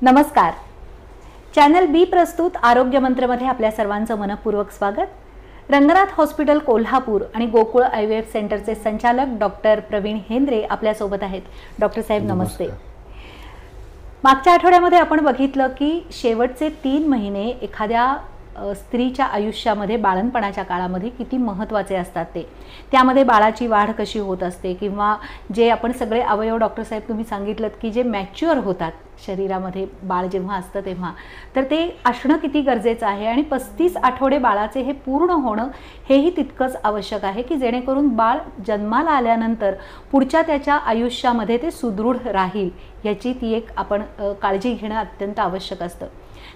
नमस्कार. चॅनल बी प्रस्तुत आरोग्य मंत्रमध्ये आपल्या सर्वांचं मनपूर्वक स्वागत. रंगनाथ हॉस्पिटल कोल्हापूर आणि गोकुळ IVF सेंटरचे संचालक डॉक्टर प्रवीण हेंद्रे आपल्यासोबत आहेत. डॉक्टर साहेब नमस्ते. मागच्या आठवड्यामध्ये आपण बघितलं की शेवटचे 3 महिने एखाद्या स्त्रीच्या आयुष्यामध्ये बाळंतपणाच्या काळामध्ये किती महत्त्वाचे असतात. त्यामध्ये बाळाची वाढ कशी होत असते किंवा जे आपण सगळे अवयव डॉक्टर साहेब तुम्ही सांगितलं की जे मॅच्युअर होतात शरीरामध्ये बाळ जेव्हा असतं तेव्हा, तर ते असणं किती गरजेचं आहे आणि 35 आठवडे बाळाचे हे पूर्ण होणं हेही तितकंच आवश्यक आहे की जेणेकरून बाळ जन्माला आल्यानंतर पुढच्या त्याच्या आयुष्यामध्ये ते सुदृढ राहील याची ती एक आपण काळजी घेणं अत्यंत आवश्यक असतं.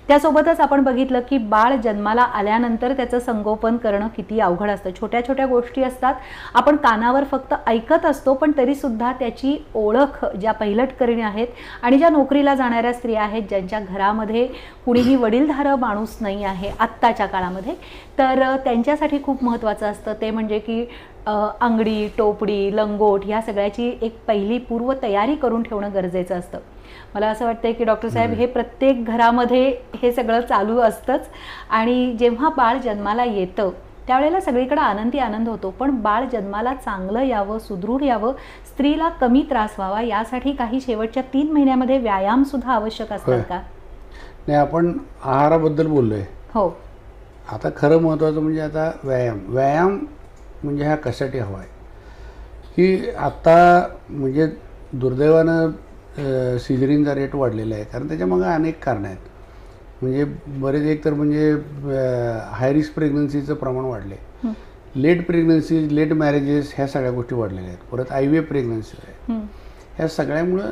त्यासोबतच आपण बघितलं की बाळ जन्माला आल्यानंतर त्याचं संगोपन करणं किती अवघड असतं. छोट्या छोट्या गोष्टी असतात, आपण कानावर फक्त ऐकत असतो, पण तरीसुद्धा त्याची ओळख ज्या पहिलटकरी आहेत आणि ज्या नोकरीला जाणाऱ्या स्त्रिया आहेत ज्यांच्या घरामध्ये कुणीही वडीलधारं माणूस नाही आहे आत्ताच्या काळामध्ये, तर त्यांच्यासाठी खूप महत्त्वाचं असतं ते म्हणजे की अंगडी, टोपडी, लंगोट ह्या सगळ्याची एक पहिली पूर्व तयारी करून ठेवणं गरजेचं असतं. मला असं वाटतं की डॉक्टर साहेब हे प्रत्येक घरामध्ये हे सगळं चालू असतंच आणि जेव्हा बाळ जन्माला येतं त्यावेळेला सगळीकडे आनंदी आनंद होतो, पण बाळ जन्माला चांगलं यावं, सुदृढ यावं, स्त्रीला कमी त्रास व्हावा यासाठी काही शेवटच्या 3 महिन्यामध्ये व्यायाम सुद्धा आवश्यक असतात का? नाही, आपण आहाराबद्दल बोललोय. हो. आता खरं महत्त्वाचं म्हणजे आता व्यायाम म्हणजे हा कशासाठी हवा आहे की आता म्हणजे दुर्दैवानं सिझरिनचा रेट वाढलेला आहे, कारण त्याच्यामागे अनेक कारणं आहेत. म्हणजे बरेच एक तर म्हणजे हाय रिस्क प्रेग्नन्सीचं प्रमाण वाढले, लेट प्रेग्नन्सी, लेट मॅरेजेस ह्या सगळ्या गोष्टी वाढलेल्या आहेत. परत IVF प्रेग्नन्सी आहे, ह्या सगळ्यामुळं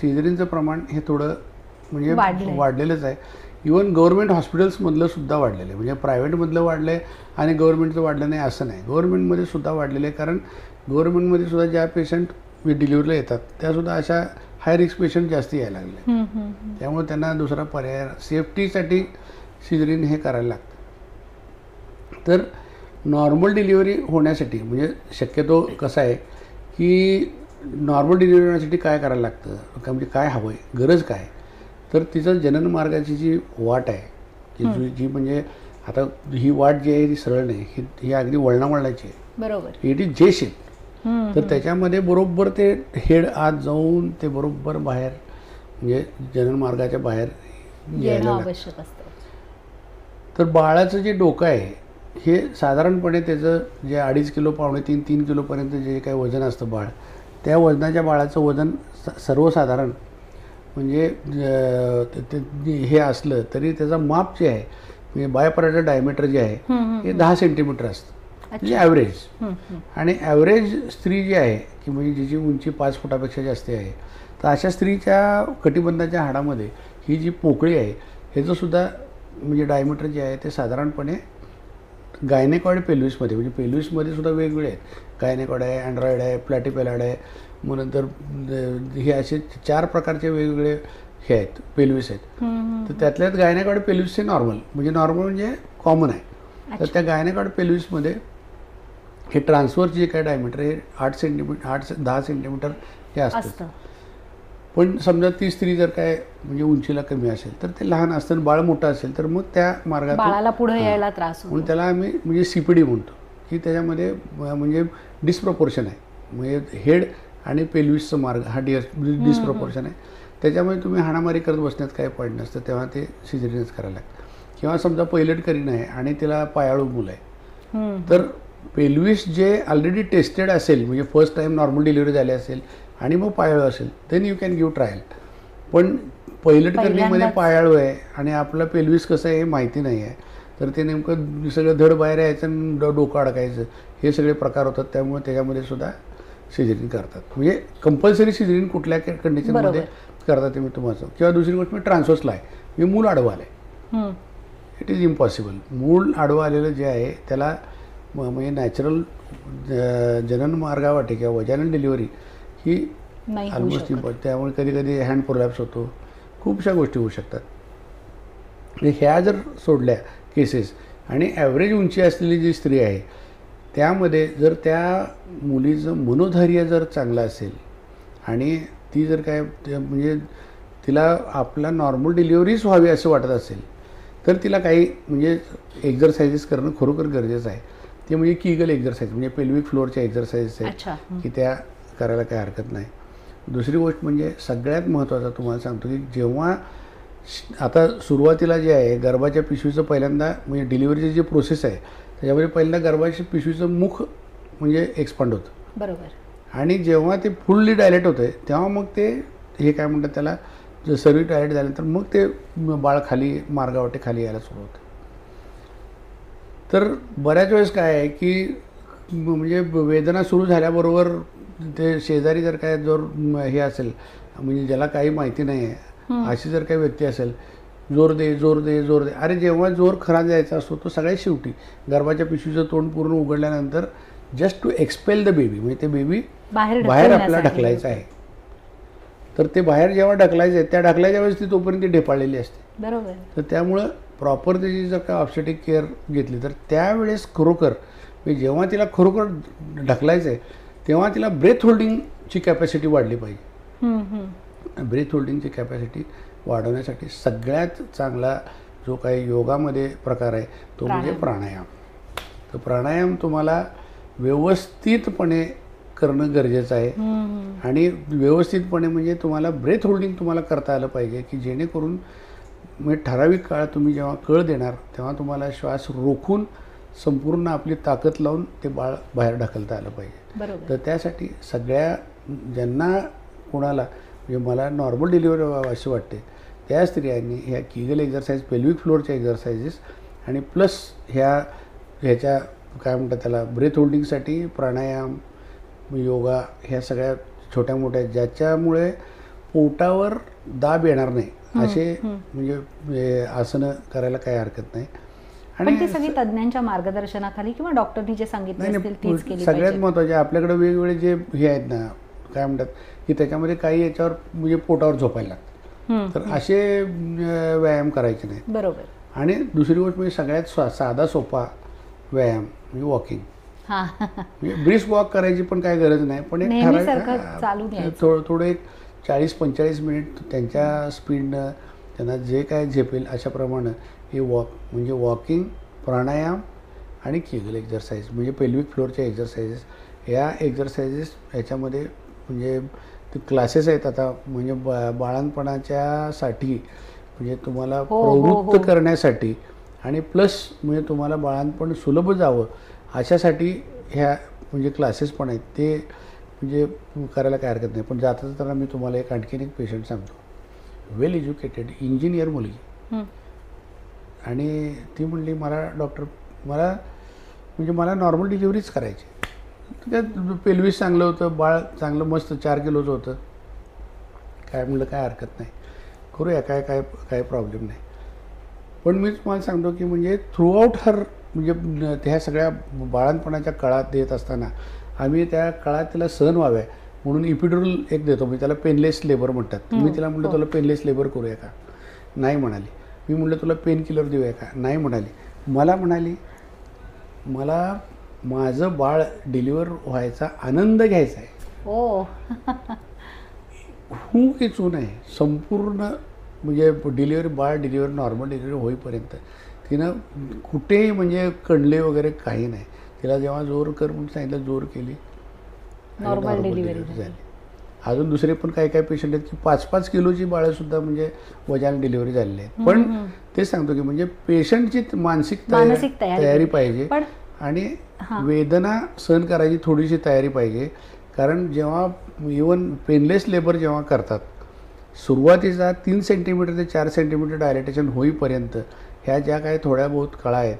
सिझरिनचं प्रमाण हे थोडं म्हणजे वाढलेलंच आहे. इवन गव्हर्नमेंट हॉस्पिटल्समधलं सुद्धा वाढलेलं आहे. म्हणजे प्रायव्हेटमधलं वाढलं आहे आणि गव्हर्नमेंटचं वाढलं नाही असं नाही, गव्हर्नमेंटमध्ये सुद्धा वाढलेलं आहे. कारण गव्हर्नमेंटमध्ये सुद्धा ज्या पेशंट डिलिव्हरीला येतात त्यासुद्धा अशा हाय रिस्क पेशंट जास्त यायला लागले, त्यामुळे त्यांना दुसरा पर्याय सेफ्टीसाठी सिझरिन हे करायला लागतं. तर नॉर्मल डिलिव्हरी होण्यासाठी म्हणजे शक्यतो कसं आहे की नॉर्मल डिलिव्हरी होण्यासाठी काय करायला लागतं का, म्हणजे काय हवं आहे, गरज काय, तर तिचं जनन मार्गाची जी वाट आहे की जी म्हणजे आता ही वाट जी आहे ती सरळ नाही, ही अगदी वळणावळणाची आहे. बरोबर. इट इज जे शेप. तर त्याच्यामध्ये बरोबर ते हेड आत जाऊन ते बरोबर बाहेर म्हणजे जनन मार्गाच्या बाहेर यायला आवश्यक असतं. तर बाळाचं जे डोकं आहे हे साधारणपणे त्याचं जे 2.5 किलो, 3 किलोपर्यंत जे काही वजन असतं बाळ, त्या वजनाच्या बाळाचं वजन सर्वसाधारण म्हणजे हे असलं तरी त्याचं माप जे आहे म्हणजे बायपराचं डायमीटर जे आहे हे 10 सेंटीमीटर असतं, म्हणजे ॲव्हरेज. आणि ॲव्हरेज स्त्री जी आहे की म्हणजे जिची उंची 5 फुटापेक्षा जास्त आहे, तर अशा स्त्रीच्या कटिबंधाच्या हाडामध्ये ही जी पोकळी आहे ह्याचंसुद्धा म्हणजे डायमीटर जे आहे ते साधारणपणे गायनेकॉइड पेल्विसमध्ये, म्हणजे पेल्विसमध्ये सुद्धा वेगवेगळे आहेत. गायनेकॉइड आहे, अँड्रॉइड आहे, प्लॅटिपेलॉइड आहे, मग नंतर हे असे 4 प्रकारचे वेगवेगळे हे आहेत पेल्विस आहेत. तर त्यातल्यात गायनेकॉइड पेल्विसचे नॉर्मल म्हणजे कॉमन आहे. तर त्या गायनेकॉइड पेल्विसमध्ये हे ट्रान्सफरचे जे काय डायमीटर हे 10 सेंटीमीटर हे असतं. पण समजा ती स्त्री जर काय म्हणजे उंचीला कमी असेल तर ते लहान असतं, बाळ मोठं असेल तर मग त्या मार्गात बाळाला पुढे यायला त्रास होतो. म्हणून त्याला आम्ही म्हणजे CPD म्हणतो की त्याच्यामध्ये म्हणजे डिस्प्रपोर्शन आहे, म्हणजे हेड आणि पेल्विसचा मार्ग हा डिस्प्रपोर्शन आहे. त्याच्यामुळे तुम्ही हाणामारी करत बसण्यात काही पॉईंट नसतं, तेव्हा ते सिझरिनच करायला लागतं. किंवा समजा पहिलटकरी नाही आणि तिला पायाळू मुलं आहे, तर पेल्विस जे ऑलरेडी टेस्टेड असेल म्हणजे फर्स्ट टाईम नॉर्मल डिलिव्हरी झाली असेल आणि मग पायाळू असेल then you can give trial. पण पहिलटकरणीमध्ये पायाळू आहे आणि आपलं पेल्विस कसं आहे हे माहिती नाही आहे, तर ते नेमकं सगळं धड बाहेर यायचं आणि डोकं अडकायचं हे सगळे प्रकार होतात. त्यामुळे त्याच्यामध्ये सुद्धा सिझरिन करतात. म्हणजे कंपल्सरी सिझरिन कुठल्या कंडिशनमध्ये करतात ते मी तुम्हाला. किंवा दुसरी गोष्ट मी ट्रान्सवर्सला आहे, मी मूल आडवं आलं आहे, इट इज इम्पॉसिबल. मूल आडवं आलेलं जे आहे त्याला म्हणजे नॅचरल जनन मार्गावाटे किंवा वजानल डिलिव्हरी ही ऑलमोस्ट इम्पॉर्टंट. त्यामुळे कधी कधी हँड प्रोलॅप्स होतो, खूपशा गोष्टी होऊ शकतात. ह्या जर सोडल्या केसेस आणि ॲव्हरेज उंची असलेली जी स्त्री आहे त्यामध्ये जर त्या मुलीचं मनोधैर्य जर चांगलं असेल आणि ती जर काय म्हणजे तिला आपला नॉर्मल डिलिव्हरीच व्हावी असं वाटत असेल तर तिला काही म्हणजे एक्झरसाइजेस करणं खरोखर गरजेचं आहे. ते म्हणजे कीगल एक्झरसाइज म्हणजे पेल्विक फ्लोअरच्या एक्झरसाइजेस आहेत की त्या करायला काही हरकत नाही. दुसरी गोष्ट म्हणजे सगळ्यात महत्त्वाचं तुम्हाला सांगतो की जेव्हा आता सुरुवातीला जे आहे गर्भाच्या पिशवीचं पहिल्यांदा म्हणजे डिलिव्हरीची जी प्रोसेस आहे त्याच्यामध्ये पहिल्यांदा गर्भाच्या पिशवीचं मुख म्हणजे एक्सपांड होतं बरोबर. आणि जेव्हा ते फुल्ली डायलेट होतं आहे तेव्हा मग ते हे काय म्हणतात त्याला जर सर्व्हिस डायलेट झाल्यानंतर मग ते बाळ खाली मार्गावाटे खाली यायला सुरू होतं. तर बऱ्याच वेळेस काय आहे की म्हणजे वेदना सुरू झाल्याबरोबर ते शेजारी जर काय जर हे असेल म्हणजे ज्याला काही माहिती नाही आहे अशी जर काही व्यक्ती असेल जोर दे जोर दे जोर दे, अरे जेव्हा जोर खरा द्यायचा असतो तो सगळ्यात शेवटी गर्भाच्या पिशवीचं तोंड पूर्ण उघडल्यानंतर just to expel the baby म्हणजे ते बेबी बाहेर आपल्याला ढकलायचं आहे. तर ते बाहेर जेव्हा ढकलायचं आहे त्या ढकलायच्या वेळेस ती तोपर्यंत ती ढेपाळलेली असते. बरोबर. तर त्यामुळं प्रॉपर त्याची जर का ऑब्स्टेटिक केअर घेतली तर त्यावेळेस खरोखर म्हणजे जेव्हा तिला खरोखर ढकलायचं आहे तेव्हा तिला ब्रेथ होल्डिंगची कॅपॅसिटी वाढली पाहिजे. ब्रेथ होल्डिंगची कॅपॅसिटी वाढवण्यासाठी सगळ्यात चांगला जो काही योगामध्ये प्रकार आहे तो म्हणजे प्राणायाम. तर प्राणायाम तुम्हाला व्यवस्थितपणे करणं गरजेचं आहे आणि व्यवस्थितपणे म्हणजे तुम्हाला ब्रेथ होल्डिंग तुम्हाला करता आलं पाहिजे की जेणेकरून म्हणजे ठराविक काळ तुम्ही जेव्हा कळ देणार तेव्हा तुम्हाला श्वास रोखून संपूर्ण आपली ताकद लावून ते बाळ बाहेर ढकलता आलं पाहिजे. तर त्यासाठी सगळ्या ज्यांना कोणाला म्हणजे मला नॉर्मल डिलिव्हरी व्हावं असे वाटते त्या स्त्रियांनी ह्या कीगल एक्झरसाइज पेल्विक फ्लोअरच्या एक्झरसाइजेस आणि प्लस ह्याच्या काय म्हणतात त्याला ब्रेथ होल्डिंगसाठी प्राणायाम योगा ह्या सगळ्या छोट्या मोठ्या ज्याच्यामुळे पोटावर दाब येणार नाही असे म्हणजे आसनं करायला काही हरकत नाही. आणि ती सगळी तज्ञांच्या मार्गदर्शनाखाली किंवा डॉक्टरनी जे सांगितलं असेल तीच केली. सगळ्यात महत्त्वाचे आपल्याकडे वेगवेगळे जे हे आहेत ना काय म्हणतात की त्याच्यामध्ये काही याच्यावर म्हणजे पोटावर झोपायला लागतं तर असे व्यायाम करायचे नाहीत. बरोबर. आणि दुसरी गोष्ट म्हणजे सगळ्यात साधा सोपा व्यायाम म्हणजे वॉकिंग. म्हणजे ब्रिस्क वॉक करायची पण काही गरज नाही पण एक थोडं एक 40-45 मिनिट त्यांच्या स्पीडनं त्यांना जे काय झेपेल अशाप्रमाणे हे म्हणजे वॉकिंग प्राणायाम आणि कीगल एक्झरसाइज म्हणजे पेल्विक फ्लोअरच्या एक्झरसाइजेस या एक्झरसाइजेस ह्याच्यामध्ये म्हणजे ते क्लासेस आहेत आता म्हणजे बाळंतपणाच्यासाठी म्हणजे तुम्हाला प्रवृत्त करण्यासाठी आणि प्लस म्हणजे तुम्हाला बाळंतपण सुलभ जावं अशासाठी ह्या म्हणजे क्लासेस पण आहेत ते म्हणजे करायला काय हरकत नाही. पण जाता जाताना मी तुम्हाला आणखीन एक पेशंट सांगतो वेल एज्युकेटेड इंजिनियर मुलगी आणि ती म्हणली मला डॉक्टर मला नॉर्मल डिलिव्हरीच करायची. त्यात पेल्विस चांगलं होतं बाळ चांगलं मस्त 4 किलोचं होतं काय म्हणलं काय हरकत नाही करूया काय प्रॉब्लेम नाही. पण मी तुम्हाला सांगतो की म्हणजे थ्रूआउट हर म्हणजे त्या सगळ्या बाळंतपणाच्या काळात देत असताना आम्ही त्या काळात त्याला सहन व्हाव्या म्हणून इपिड्युरल एक देतो म्हणजे त्याला पेनलेस लेबर म्हणतात. मी तिला म्हटलं तुला पेनलेस लेबर करूया का नाही म्हणाली. मी म्हटलं तुला पेन किलर देऊया का नाही म्हणाली. मला म्हणाली मला माझं बाळ डिलिव्हर व्हायचा आनंद घ्यायचा आहे. खूप चून आहे संपूर्ण म्हणजे डिलिव्हर नॉर्मल डिलिव्हरी होईपर्यंत तिनं कुठेही म्हणजे कणले वगैरे काही नाही. तिला जेव्हा जोर कर म्हणून सांगितलं जोर केली नॉर्मल डिलिव्हरी झाली. अजून दुसरे पण काही काही पेशंट आहेत की 5-5 किलोची बाळंसुद्धा म्हणजे वजाने डिलिव्हरी झालेली आहेत. पण ते सांगतो की म्हणजे पेशंटची मानसिक तयारी पाहिजे आणि वेदना सहन करायची थोडीशी तयारी पाहिजे. कारण जेव्हा इवन पेनलेस लेबर जेव्हा करतात सुरुवातीचा 3 सेंटीमीटर ते 4 सेंटीमीटर डायलेटेशन होईपर्यंत ह्या ज्या काही थोड्या बहुत कळा आहेत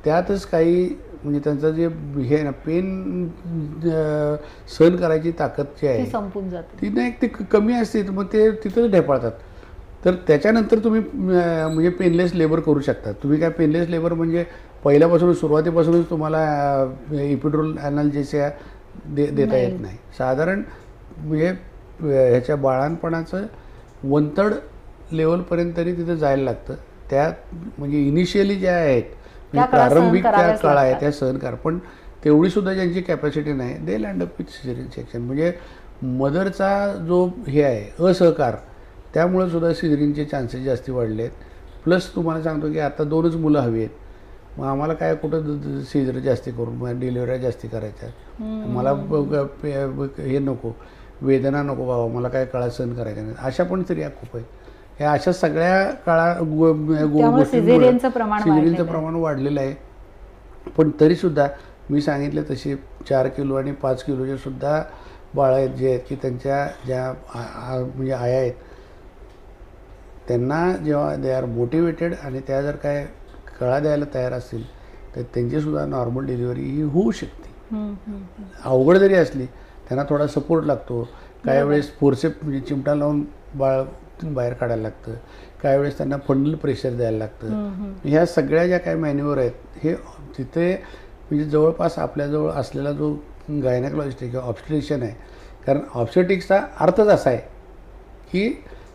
त्यातच काही म्हणजे त्यांचं जे हे ना पेन सहन करायची ताकद जी आहे संपून जाते ती नाही ती कमी असते मग ते तिथंच ढेपाळतात. तर त्याच्यानंतर तुम्ही म्हणजे पेनलेस लेबर करू शकता. तुम्ही काय पेनलेस लेबर म्हणजे पहिल्यापासूनच सुरुवातीपासूनच तुम्हाला इपिड्युरल ॲनाल्जेसिया देता येत नाही. साधारण म्हणजे ह्याच्या बाळांपणाचं 1/3 लेवलपर्यंत तरी तिथं जायला लागतं. त्यात म्हणजे इनिशियली ज्या आहेत म्हणजे प्रारंभिक त्या काळ आहे त्या सहन करा. पण तेवढीसुद्धा ज्यांची कॅपॅसिटी नाही they land up with caesarean section म्हणजे मदरचा जो हे आहे असहकार त्यामुळे सुद्धा सिझरिनचे चान्सेस जास्ती वाढले आहेत. प्लस तुम्हाला सांगतो की आता 2च मुलं हवी आहेत. मग आम्हाला काय कुठं सिझर जास्ती करून मग डिलिव्हऱ्या जास्ती करायच्या. मला हे नको, वेदना नको बाबा, मला काय काळा सहन करायचं नाही, अशा पण स्त्रिया खूप आहेत. ह्या अशा सगळ्या सिझेरियनचं प्रमाण वाढलेलं आहे. पण तरीसुद्धा मी सांगितलं तसे 4 किलो आणि 5 किलोचे सुद्धा बाळं आहेत जे आहेत की त्यांच्या ज्या म्हणजे आया आहेत त्यांना जेव्हा दे आर मोटिवेटेड आणि त्या जर काय कळा द्यायला तयार असतील तर त्यांचीसुद्धा नॉर्मल डिलिव्हरी ही होऊ शकते. अवघड जरी असली त्यांना थोडा सपोर्ट लागतो. काही वेळेस फोर्सेप म्हणजे चिमटा लावून बाळ बाहेर काढायला लागतं, काही वेळेस त्यांना फंडल प्रेशर द्यायला लागतं. ह्या सगळ्या ज्या काही मॅन्युअर आहेत हे तिथे म्हणजे जवळपास आपल्याजवळ असलेला जो गायनेकॉलॉजिस्ट आहे किंवा ऑब्स्टेट्रिशियन आहे, कारण ऑब्स्टेट्रिक्सचा अर्थच असा आहे की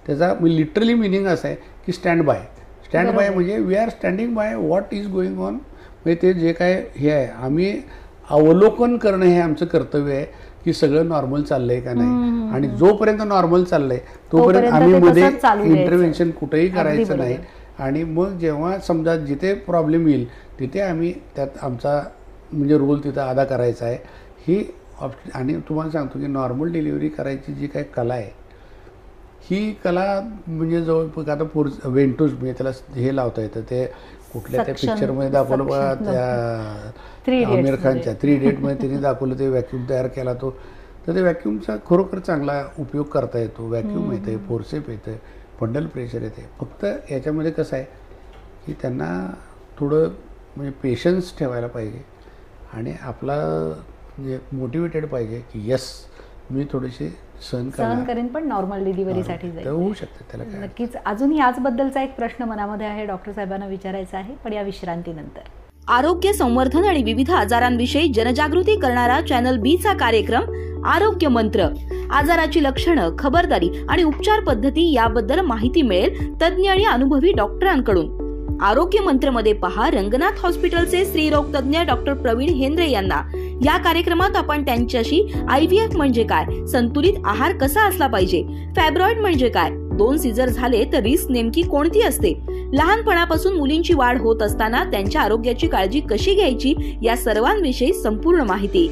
त्याचा लिटरली मिनिंग असं आहे की स्टँड बाय म्हणजे we are standing by what is going on. म्हणजे ते जे काय हे आहे आम्ही अवलोकन करणं हे आमचं कर्तव्य आहे की सगळं नॉर्मल चाललंय का नाही. आणि जोपर्यंत नॉर्मल चाललंय तोपर्यंत आम्ही मध्ये इंटरव्हेन्शन कुठेही करायचं नाही. आणि मग जेव्हा समजा जिथे प्रॉब्लेम येईल तिथे आम्ही त्यात आमचा म्हणजे रोल तिथं अदा करायचा आहे ही. आणि तुम्हाला सांगतो की नॉर्मल डिलिव्हरी करायची जी काही कला आहे ही कला म्हणजे जवळ आता वेंटूस म्हणजे त्याला हे लावता येतं. ते कुठल्या त्या पिक्चरमध्ये दाखवलं बघा, त्या आमिर खानच्या 3 Idiotमध्ये त्यांनी दाखवलं ते व्हॅक्यूम तयार केला तो. तर ते व्हॅक्यूमचा खरोखर चांगला उपयोग करता येतो. व्हॅक्यूम येते, फोर्सेप येतं, फंडल प्रेशर येते. फक्त याच्यामध्ये कसं आहे की त्यांना थोडं म्हणजे पेशन्स ठेवायला पाहिजे आणि आपला म्हणजे मोटिवेटेड पाहिजे की यस मी थोडेसे सहन करेन पण नॉर्मल डिलिव्हरीसाठी जाईल. होऊ शकते त्याला काय. नक्कीच. अजून याचबद्दलचा एक प्रश्न मनामध्ये आहे, डॉक्टर साहेबांना विचारायचा आहे, पण या विश्रांतीनंतर. आरोग्य संवर्धन आणि विविध आजारांविषयी जनजागृती करणारा चॅनल बी चा कार्यक्रम आरोग्य मंत्र. आजाराची लक्षणं, खबरदारी आणि उपचार पद्धती याबद्दल माहिती मिळेल तज्ज्ञ आणि अनुभवी डॉक्टरांकडून. आरोग्य मंत्र मध्ये पहा रंगनाथ हॉस्पिटलचे स्त्रीरोग तज्ज्ञ डॉक्टर प्रवीण हेंद्रे यांना. या कार्यक्रमात आपण त्यांच्याशी IVF म्हणजे काय, संतुलित आहार कसा असला पाहिजे, फॅब्रॉइड म्हणजे काय, 2 सीझर झाले तर रिस्क नेमकी कोणती असते, लहानपणापासून मुलींची वाढ होत असताना त्यांच्या आरोग्याची काळजी कशी घ्यायची या सर्वांविषयी संपूर्ण माहिती.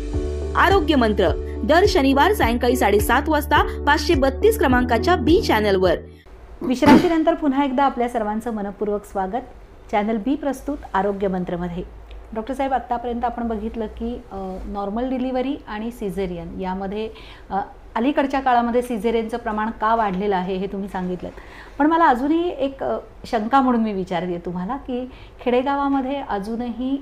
आरोग्य मंत्र दर शनिवार सायंकाळी 7:30 वाजता 532 क्रमांकाच्या बी चॅनलवर. विश्रांतीनंतर पुन्हा एकदा आपल्या सर्वांचं मनपूर्वक स्वागत. चॅनल बी प्रस्तुत आरोग्य मंत्रमध्ये. डॉक्टर साहेब, आत्तापर्यंत आपण बघितलं की नॉर्मल डिलिव्हरी आणि सिझेरियन यामध्ये अलीकडच्या काळामध्ये सिझेरियनचं प्रमाण का वाढलेलं आहे हे तुम्ही सांगितलं. पण मला अजूनही एक शंका म्हणून मी विचारते तुम्हाला की खेडेगावामध्ये अजूनही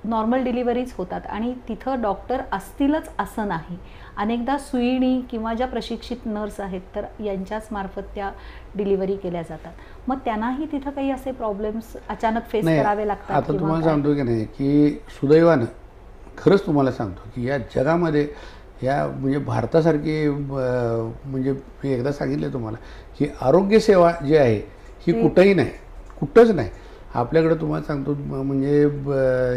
नॉर्मल डिलिव्हरीज होतात आणि तिथं डॉक्टर असतीलच असं नाही. अनेकदा सुईणी किंवा ज्या प्रशिक्षित नर्स आहेत तर यांच्याच मार्फत त्या डिलिव्हरी केल्या जातात. मग त्यांनाही तिथं काही असे प्रॉब्लेम्स अचानक फेस करावे लागतात. आता तुम्हाला सांगतो की नाही की सुदैवानं खरंच तुम्हाला सांगतो की या जगामध्ये या म्हणजे भारतासारखी म्हणजे मी एकदा सांगितलं तुम्हाला की आरोग्यसेवा जी आहे ही कुठंही नाही, कुठंच नाही. आपल्याकडे तुम्हाला सांगतो म्हणजे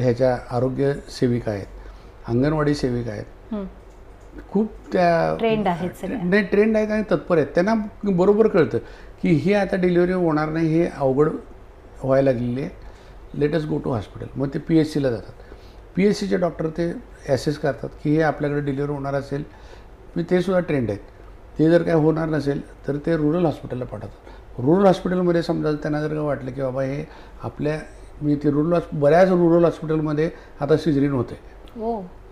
ह्याच्या आरोग्य सेविका आहेत, अंगणवाडी सेविका आहेत, खूप त्या ट्रेंड आहेत, नाही ट्रेंड आहेत आणि तत्पर आहेत. त्यांना बरोबर कळतं की ही आता डिलिव्हरी होणार नाही, हे अवघड व्हायला लागलेली आहे, let us go to hospital. मग ते PHCला जातात. PHCचे डॉक्टर ते ॲसेस करतात की हे आपल्याकडे डिलिव्हरी होणार असेल, ते सुद्धा ट्रेंड आहेत. ते जर काय होणार नसेल तर ते रुरल हॉस्पिटलला पाठवतात. रुरल हॉस्पिटलमध्ये समजा त्यांना जर का वाटलं की बाबा हे आपल्या ते बऱ्याच रुरल हॉस्पिटलमध्ये आता सिझरिन होते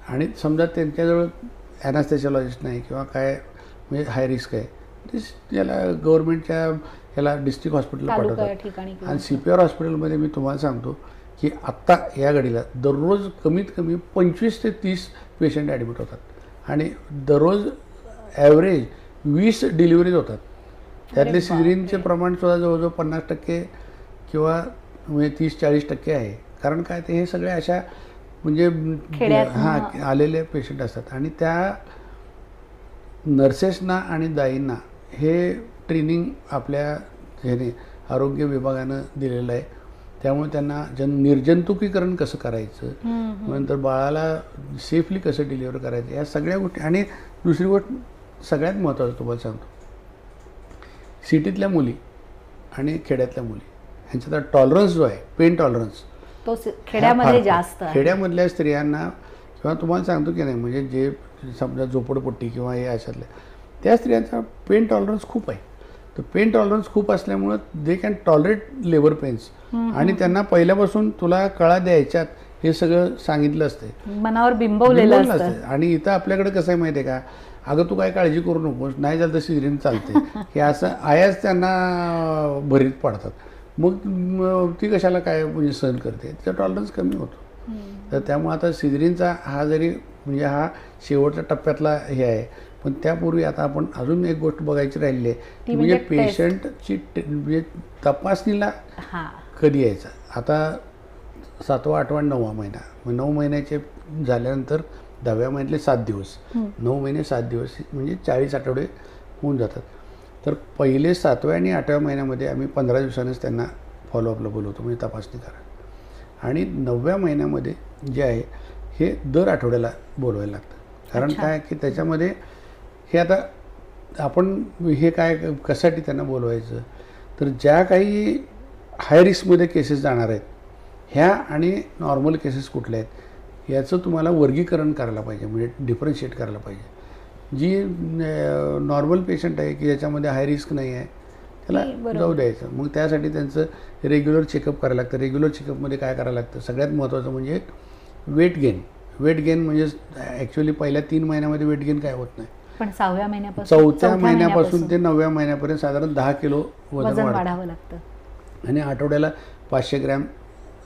आणि समजा त्यांच्याजवळ ॲनास्थेशियोलॉजिस्ट नाही किंवा काय म्हणजे हाय रिस्क आहे, ते याला गव्हर्नमेंटच्या ह्याला डिस्ट्रिक्ट हॉस्पिटलला पाठवतात. आणि CPR हॉस्पिटलमध्ये मी तुम्हाला सांगतो की आत्ता या घडीला दररोज कमीत कमी 25 ते 30 पेशंट ॲडमिट होतात आणि दररोज ॲव्हरेज 20 डिलिव्हरीज होतात. त्यातले सिझरिनचे प्रमाण सुद्धा जवळजवळ 50% किंवा म्हणजे 30-40% आहे. कारण काय ते हे सगळे अशा म्हणजे आलेले पेशंट असतात आणि त्या नर्सेसना आणि दाईंना हे ट्रेनिंग आपल्या ह्याने आरोग्य विभागानं दिलेलं आहे. त्यामुळे त्यांना निर्जंतुकीकरण कसं करायचं, नंतर बाळाला सेफली कसं डिलिव्हर करायचं, या सगळ्या गोष्टी. आणि दुसरी गोष्ट सगळ्यात महत्त्वाचं तुम्हाला सांगतो, सिटीतल्या मुली आणि खेड्यातल्या मुली ह्यांचा टॉलरन्स जो आहे, पेन टॉलरन्स, तो खेड्यामध्ये जास्त आहे. खेड्यामधल्या स्त्रियांना किंवा तुम्हाला सांगतो की नाही, म्हणजे जे समजा झोपडपट्टी किंवा हे अशातल्या त्या स्त्रियांचा पेन टॉलरन्स खूप आहे. तर पेन टॉलरन्स खूप असल्यामुळं they can tolerate labour pains, आणि त्यांना पहिल्यापासून तुला कळा द्यायच्यात हे सगळं सांगितलं असते, मनावर बिंबवलेलं असतं. आणि इथं आपल्याकडे कसं आहे माहिती आहे का, अगं तू काय काळजी करू नकोस, नाही झालं तर सिजरिन चालते हे असं आयाच त्यांना भरीत पडतात. मग ती कशाला काय म्हणजे सहन करते, तिचा टॉलरन्स कमी होतो. तर त्यामुळे आता सिजरिनचा हा जरी म्हणजे हा शेवटच्या टप्प्यातला हे आहे, पण त्यापूर्वी आता आपण अजून एक गोष्ट बघायची राहिली आहे, म्हणजे पेशंटची म्हणजे तपासणीला कधी यायचा. आता 7वा 8वा 9वा महिना, मग 9 महिन्याचे झाल्यानंतर 10व्या महिन्यातले 7 दिवस, 9 महिने 7 दिवस म्हणजे 40 आठवडे होऊन जातात. तर पहिले 7व्या आणि 8व्या महिन्यामध्ये आम्ही 15 दिवसांनीच त्यांना फॉलोअपला बोलवतो, म्हणजे तपासणी करा. आणि 9व्या महिन्यामध्ये जे आहे हे दर आठवड्याला बोलवायला लागतं. कारण काय की त्याच्यामध्ये हे आता आपण हे काय कशासाठी त्यांना बोलवायचं, तर ज्या काही हाय रिस्कमध्ये केसेस जाणार आहेत ह्या आणि नॉर्मल केसेस कुठल्या आहेत याचं तुम्हाला वर्गीकरण करायला पाहिजे, म्हणजे डिफरन्शिएट करायला पाहिजे. जी नॉर्मल पेशंट आहे की ज्याच्यामध्ये हाय रिस्क नाही आहे त्याला जाऊ द्यायचं. मग त्यासाठी त्यांचं रेग्युलर चेकअप करायला लागतं. रेग्युलर चेकअपमध्ये काय करायला लागतं, सगळ्यात महत्त्वाचं म्हणजे वेट गेन. वेट गेन म्हणजे ॲक्च्युली पहिल्या 3 महिन्यामध्ये वेट गेन काय होत नाही, पण 4व्या महिन्यापासून 4थ्या महिन्यापासून ते 9व्या महिन्यापर्यंत साधारण 10 किलो वजन वाढावं लागतं. आणि आठवड्याला 500 ग्रॅम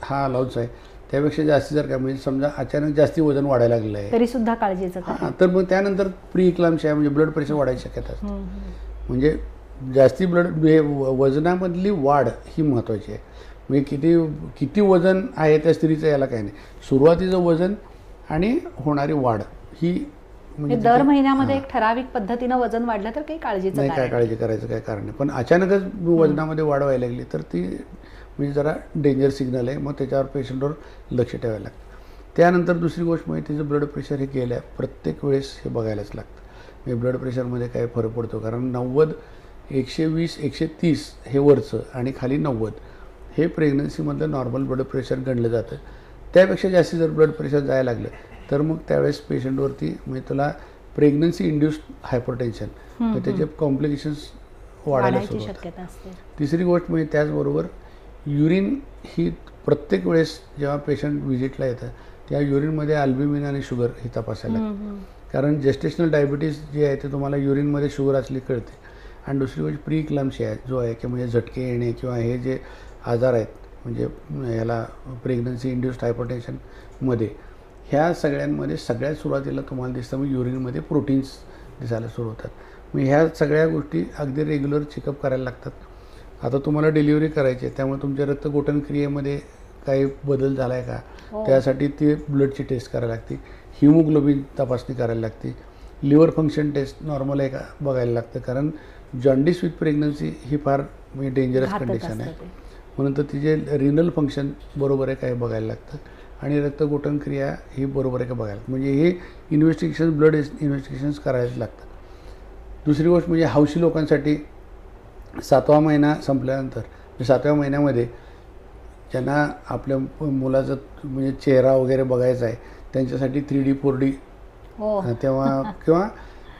हा अलाउच आहे. त्यापेक्षा जास्ती जर काय म्हणजे समजा अचानक जास्ती वजन वाढायला लागलं आहे तरी सुद्धा काळजीचं काय, तर मग त्यानंतर प्री इक्लाम्सिया म्हणजे ब्लड प्रेशर वाढायची शक्यता असते. म्हणजे जास्ती वजनामधली वाढ ही महत्त्वाची आहे. म्हणजे किती वजन आहे त्या स्त्रीचं याला काही नाही, सुरुवातीचं वजन आणि होणारी वाढ ही म्हणजे दर महिन्यामध्ये एक ठराविक पद्धतीनं वजन वाढलं तर काही काळजीचं नाही, काय काळजी करायचं काय कारण नाही. पण अचानकच वजनामध्ये वाढ व्हायला लागली तर ती म्हणजे जरा डेंजर सिग्नल आहे. मग त्याच्यावर पेशंटवर लक्ष ठेवायला लागतं. त्यानंतर दुसरी गोष्ट म्हणजे तिचं ब्लड प्रेशर हे गेल्या प्रत्येक वेळेस हे बघायलाच लागतं. म्हणजे ब्लड प्रेशरमध्ये काय फरक पडतो, कारण 90, 120, 130 हे वरचं आणि खाली 90 हे प्रेग्नन्सीमधलं नॉर्मल ब्लड प्रेशर गणलं जातं. त्यापेक्षा जास्ती जर ब्लड प्रेशर जायला लागलं तर मग त्यावेळेस पेशंटवरती म्हणजे त्याला प्रेग्नन्सी इंड्युस्ड हायपरटेन्शन म्हणजे त्याचे कॉम्प्लिकेशन्स वाढायला सुरू होतात. तिसरी गोष्ट म्हणजे त्याचबरोबर युरिन ही प्रत्येक वेळेस जेव्हा पेशंट व्हिजिटला येतं त्या युरिनमध्ये अल्ब्युमिन आणि शुगर ही तपासायला लागतं. कारण जेस्टेशनल डायबिटीज जे आहे ते तुम्हाला युरिनमध्ये शुगर असली कळते. आणि दुसरी गोष्ट प्री इक्लाम्सिया जो आहे की म्हणजे झटके येणे किंवा हे जे आजार आहेत म्हणजे ह्याला प्रेग्नन्सी इंड्युस्ड हायपरटेन्शनमध्ये ह्या सगळ्यांमध्ये सगळ्यात सुरुवातीला तुम्हाला दिसतं मग युरिनमध्ये प्रोटीन्स दिसायला सुरू होतात. मग ह्या सगळ्या गोष्टी अगदी रेग्युलर चेकअप करायला लागतात. आता तुम्हाला डिलिव्हरी करायची आहे त्यामुळे तुमच्या रक्तगोठण क्रियेमध्ये काही बदल झाला आहे का, त्यासाठी ती ब्लडची टेस्ट करायला लागते. हिमोग्लोबिन तपासणी करायला लागते. लिव्हर फंक्शन टेस्ट नॉर्मल आहे का बघायला लागतं, कारण जॉन्डिस विथ प्रेग्नन्सी ही फार म्हणजे डेंजरस कंडिशन आहे. म्हणून तर तिचे रिनल फंक्शन बरोबर आहे काय बघायला लागतं आणि रक्तगोठण क्रिया ही बरोबर आहे का बघायला लागतं. म्हणजे हे इन्व्हेस्टिगेशन ब्लड इन्व्हेस्टिगेशन्स करायला लागतात. दुसरी गोष्ट म्हणजे हौशी लोकांसाठी 7वा महिना संपल्यानंतर 7व्या महिन्यामध्ये ज्यांना आपल्या मुलाचा म्हणजे चेहरा वगैरे बघायचा आहे त्यांच्यासाठी 3D 4D तेव्हा किंवा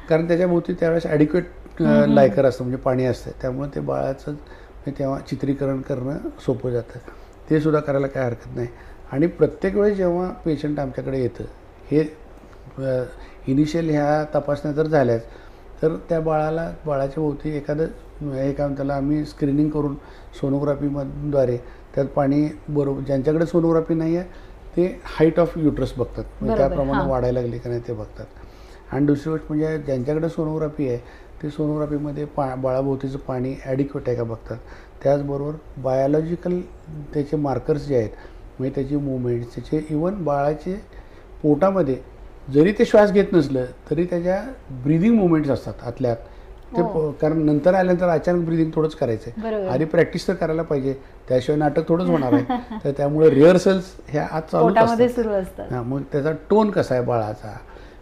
कारण त्याच्याभोवती त्यावेळेस ॲडिक्वेट लायकर असतं म्हणजे पाणी असतं, त्यामुळे ते बाळाचं तेव्हा चित्रीकरण करणं सोपं जातं. ते सुद्धा करायला काय हरकत नाही. आणि प्रत्येक वेळेस जेव्हा पेशंट आमच्याकडे येतं हे इनिशियल ह्या तपासण्या जर झाल्याच तर त्या बाळाच्या भोवती एखादं हे काम त्याला आम्ही स्क्रीनिंग करून सोनोग्राफीद्वारे त्यात पाणी बरोबर, ज्यांच्याकडे सोनोग्राफी नाही आहे ते हाईट ऑफ युट्रस बघतात, म्हणजे त्याप्रमाणे वाढायला लागली का नाही ते बघतात. आणि दुसरी गोष्ट म्हणजे ज्यांच्याकडे सोनोग्राफी आहे ते सोनोग्राफीमध्ये बाळाभोवतीचं पाणी ॲडिक्वेट आहे का बघतात. त्याचबरोबर बायोलॉजिकल त्याचे मार्कर्स जे आहेत म्हणजे त्याची मुवमेंट्स, त्याचे इवन बाळाचे पोटामध्ये जरी ते श्वास घेत नसलं तरी त्याच्या ब्रिदिंग मुवमेंट्स असतात आतल्यात ते. कारण नंतर आल्यानंतर अचानक ब्रिदिंग थोडंच करायचं आहे, आधी प्रॅक्टिस तर करायला पाहिजे, त्याशिवाय नाटक थोडंच होणार आहे. तर त्यामुळे रिहर्सल्स ह्या आत चालू असतात. मग त्याचा टोन कसा आहे बाळाचा,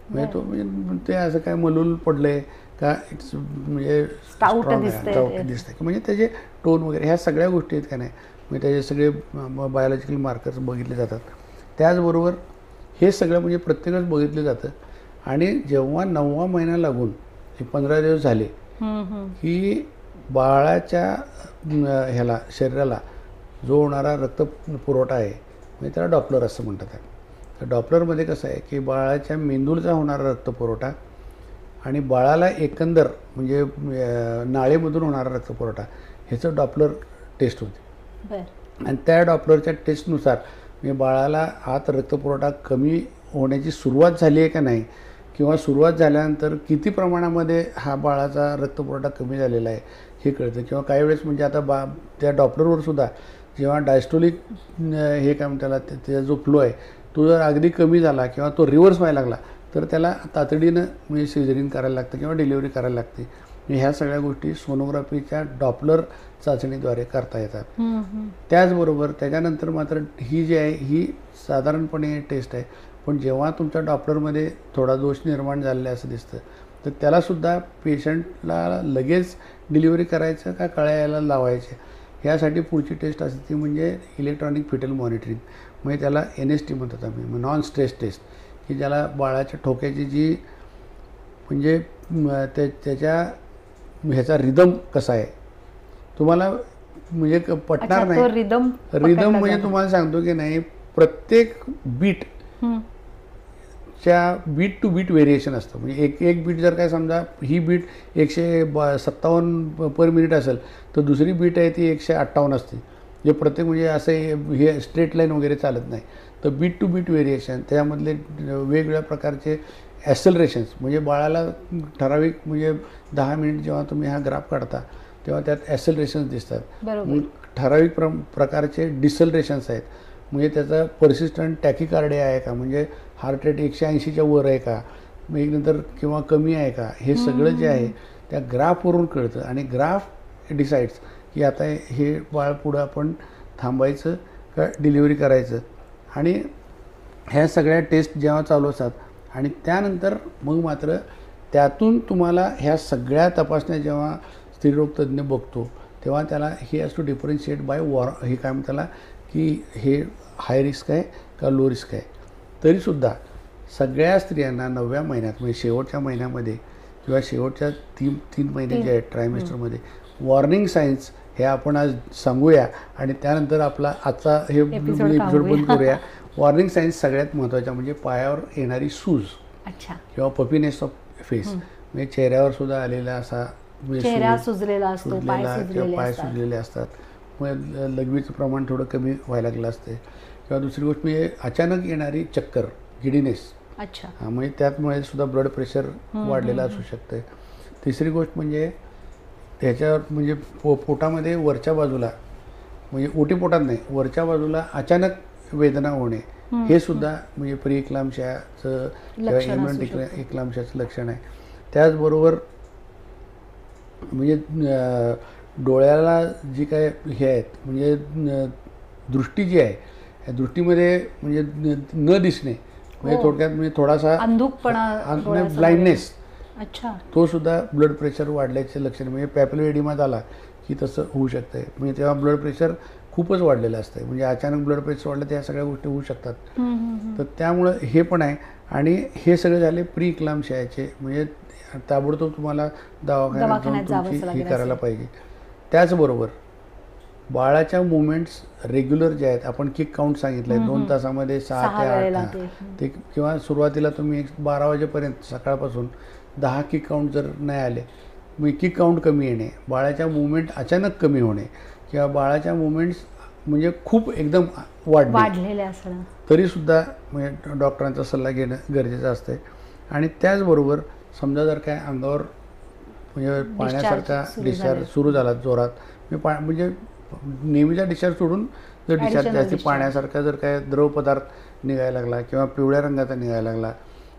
म्हणजे तो म्हणजे ते असं काय मलूल पडलं आहे का इट्स म्हणजे Stout strong आहे, दिसतंय stout ते. दिसतंय, म्हणजे त्याचे टोन वगैरे ह्या सगळ्या गोष्टी आहेत का नाही, म्हणजे त्याचे सगळे बायोलॉजिकल मार्कर्स बघितले जातात. त्याचबरोबर हे सगळं म्हणजे प्रत्येकच बघितलं जातं. आणि जेव्हा 9वा महिना लागून हे 15 दिवस झाले की बाळाच्या ह्याला शरीराला जो होणारा रक्त पुरवठा आहे म्हणजे त्याला डॉपलर असं म्हणतात आहे. तर डॉपलरमध्ये कसं आहे की बाळाच्या मेंदूला होणारा रक्तपुरवठा आणि बाळाला एकंदर म्हणजे नाळेमधून होणारा रक्तपुरवठा ह्याचं डॉपलर टेस्ट होते. आणि त्या डॉपलरच्या टेस्टनुसार म्हणजे बाळाला आत रक्तपुरवठा कमी होण्याची सुरुवात झाली आहे का नाही, किंवा सुरुवात झाल्यानंतर किती प्रमाणामध्ये हा बाळाचा रक्तपुरवठा कमी झालेला आहे हे कळतं. किंवा काही वेळेस म्हणजे आता त्या डॉपलरवर सुद्धा जेव्हा डायस्टोलिक हे काय म्हणतात त्याला त्याचा जो फ्लो आहे तो जर अगदी कमी झाला किंवा तो रिव्हर्स व्हायला लागला तर त्याला तातडीनं म्हणजे सिझरिंग करायला लागतं किंवा डिलिव्हरी करायला लागते. ह्या सगळ्या गोष्टी सोनोग्राफीच्या डॉपलर चाचणीद्वारे करता येतात. त्याचबरोबर त्याच्यानंतर मात्र ही जी आहे ही साधारणपणे टेस्ट आहे, पण जेव्हा तुमच्या डॉपलरमध्ये थोडा दोष निर्माण झालेला असं दिसतं तर त्यालासुद्धा पेशंटला लगेच डिलिव्हरी करायचं का कळ्या यायला लावायचे ह्यासाठी पुढची टेस्ट असते ती म्हणजे इलेक्ट्रॉनिक फिटल मॉनिटरिंग, म्हणजे त्याला NST म्हणतात आम्ही, नॉन स्ट्रेस टेस्ट, की ज्याला बाळाच्या ठोक्याची जी म्हणजे त्याच्या ह्याचा रिदम कसा आहे तुम्हाला म्हणजे पटणार नाही. रिदम म्हणजे तुम्हाला सांगतो की नाही प्रत्येक बीट च्या बीट टू बीट व्हेरिएशन असतं. म्हणजे एक बीट जर काय समजा ही बीट 157 पर मिनिट असेल तर दुसरी बीट आहे ती 158 असते. जे प्रत्येक म्हणजे असं हे स्ट्रेट लाईन वगैरे चालत नाही. तर बीट टू बीट व्हेरिएशन त्यामधले वेगवेगळ्या प्रकारचे ॲक्सेलरेशन्स म्हणजे बाळाला ठराविक म्हणजे 10 मिनिट जेव्हा तुम्ही हा ग्राफ काढता तेव्हा त्यात ॲक्सेलरेशन्स दिसतात. मग ठराविक प्रकारचे डिसलरेशन्स आहेत, म्हणजे त्याचा परसिस्टंट टॅकिकार्डिया आहे का, म्हणजे हार्ट रेट 180च्या वर आहे का, मग नंतर किंवा कमी आहे का, हे सगळं जे आहे त्या ग्राफवरून कळतं. आणि ग्राफ डिसाईड्स की आता हे बाळ पुढं आपण थांबायचं का डिलिव्हरी करायचं. आणि ह्या सगळ्या टेस्ट जेव्हा चालू असतात आणि त्यानंतर मग मात्र त्यातून तुम्हाला ह्या सगळ्या तपासण्या जेव्हा स्त्रीरोग तज्ज्ञ बघतो तेव्हा त्याला हे हॅज टू डिफरन्शिएट बाय हे काय म्हणतात त्याला की हे हाय रिस्क आहे का लो रिस्क आहे. तरीसुद्धा सगळ्या स्त्रियांना 9व्या महिन्यात म्हणजे शेवटच्या महिन्यामध्ये किंवा शेवटच्या तीन महिने जे आहेत ट्रायमेस्टरमध्ये वॉर्निंग साईन्स हे आपण आज सांगूया आणि त्यानंतर आपला आजचा हे एपिसोड बंद करूया. वॉर्निंग साईन्स सगळ्यात महत्त्वाच्या म्हणजे पायावर येणारी सूज किंवा पफीनेस ऑफ फेस, म्हणजे चेहऱ्यावर सुद्धा आलेला असा चेहरा सुजलेला असतो, पाय सुजलेले असतात, मग लघवीचं प्रमाण थोडं कमी व्हायला लागलं असते. किंवा दुसरी गोष्ट म्हणजे अचानक येणारी चक्कर गिडीनेस, म्हणजे त्यामुळे सुद्धा ब्लड प्रेशर वाढलेलं असू शकतं. तिसरी गोष्ट म्हणजे ह्याच्यावर म्हणजे पोटामध्ये वरच्या बाजूला म्हणजे ओटीपोटात नाही वरच्या बाजूला अचानक वेदना होणे हे सुद्धा म्हणजे प्री इक्लाम्शियाचं किंवा इक्लाम्शियाचं लक्षण आहे. त्याचबरोबर म्हणजे डोळ्याला जी काय हे आहेत म्हणजे दृष्टी जी आहे या दृष्टीमध्ये म्हणजे न दिसणे म्हणजे थोडक्यात म्हणजे थोडासा अंधुकपणा ब्लाइंडनेस तो सुद्धा ब्लड प्रेशर वाढल्याचे लक्षण म्हणजे पॅपिलर एडिमा झाला की तसं होऊ शकतं. म्हणजे तेव्हा ब्लड प्रेशर खूपच वाढलेलं असतं, म्हणजे अचानक ब्लड प्रेशर वाढलं तर या सगळ्या गोष्टी होऊ शकतात. तर त्यामुळं हे पण आहे. आणि हे सगळे झाले प्री इक्लाम्शियाचे, म्हणजे ताबडतोब तुम्हाला दवाखान्यात जाऊन तुमची हे करायला पाहिजे. त्याचबरोबर बाळाच्या मुवमेंट्स रेग्युलर जे आहेत आपण किक काउंट सांगितलं आहे 2 तासामध्ये 6 ते 8 ते किंवा सुरुवातीला तुम्ही 12 वाजेपर्यंत सकाळपासून 10 किक काउंट जर नाही आले मग किक काउंट कमी येणे, बाळाच्या मुवमेंट अचानक कमी होणे किंवा बाळाच्या मुवमेंट्स म्हणजे खूप एकदम वाढलेले असणं तरीसुद्धा म्हणजे डॉक्टरांचा सल्ला घेणं गरजेचं असतं. आणि त्याचबरोबर समजा जर काय अंगावर म्हणजे पाण्यासारखा डिस्चार्ज सुरू झाला जोरात म्हणजे नेहमीचा डिस्चार्ज सोडून जर डिस्चार्ज जास्ती पाण्यासारखा जर काय द्रव पदार्थ निघायला लागला किंवा पिवळ्या रंगाचा निघायला लागला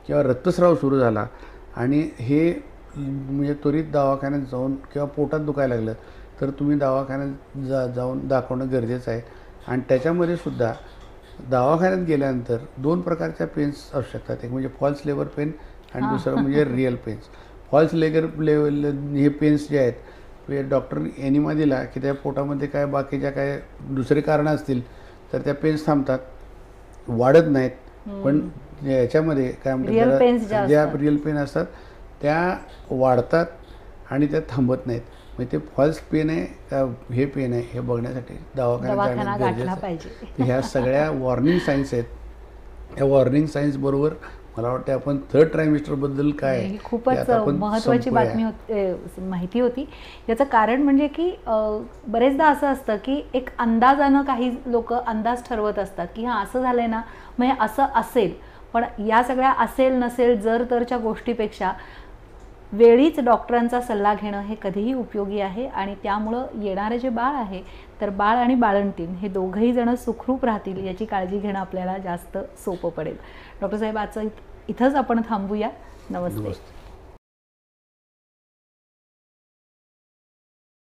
किंवा रक्तस्राव सुरू झाला आणि हे म्हणजे त्वरित दवाखान्यात जाऊन किंवा पोटात दुखायला लागलं तर तुम्ही दवाखान्यात जाऊन दाखवणं गरजेचं आहे. आणि त्याच्यामध्ये सुद्धा दवाखान्यात गेल्यानंतर 2 प्रकारच्या पेन्स असू शकतात, एक म्हणजे फॉल्स लेबर पेन आणि दुसरं म्हणजे रिअल पेन्स. फॉल्स लेगर लेवल हे पेन्स जे आहेत ते डॉक्टर एनिमा दिला की त्या पोटामध्ये काय बाकीच्या काय दुसरे कारणं असतील तर त्या पेन्स थांबतात, वाढत नाहीत. पण याच्यामध्ये काय Real pains म्हणतात ज्या रिअल पेन असतात त्या वाढतात आणि त्या थांबत नाहीत. म्हणजे ते फॉल्स पेन आहे का हे पेन आहे हे बघण्यासाठी दवाखान्यात जाणं गाठला गरजेचं आहे. पाहिजे. तर ह्या सगळ्या वॉर्निंग साईन्स आहेत. ह्या वॉर्निंग साईन्स बरोबर मला वाटतं आपण थर्ड ट्रायमिस्टरबद्दल काय ही खूपच महत्त्वाची माहिती होती. याचं कारण म्हणजे की बरेचदा असं असतं की एक अंदाजानं काही लोक अंदाज ठरवत असतात की हां असं झालंय ना मग हे असं असेल. पण या सगळ्या असेल नसेल जर तरच्या गोष्टीपेक्षा वेळीच डॉक्टरांचा सल्ला घेणं हे कधीही उपयोगी आहे. आणि त्यामुळं येणारे जे बाळ आहे तर बाळ आणि बाळंतीण हे दोघंही जण सुखरूप राहतील याची काळजी घेणं आपल्याला जास्त सोपं पडेल. डॉक्टर साहेब आजचं इथंच आपण थांबूया. नमस्ते.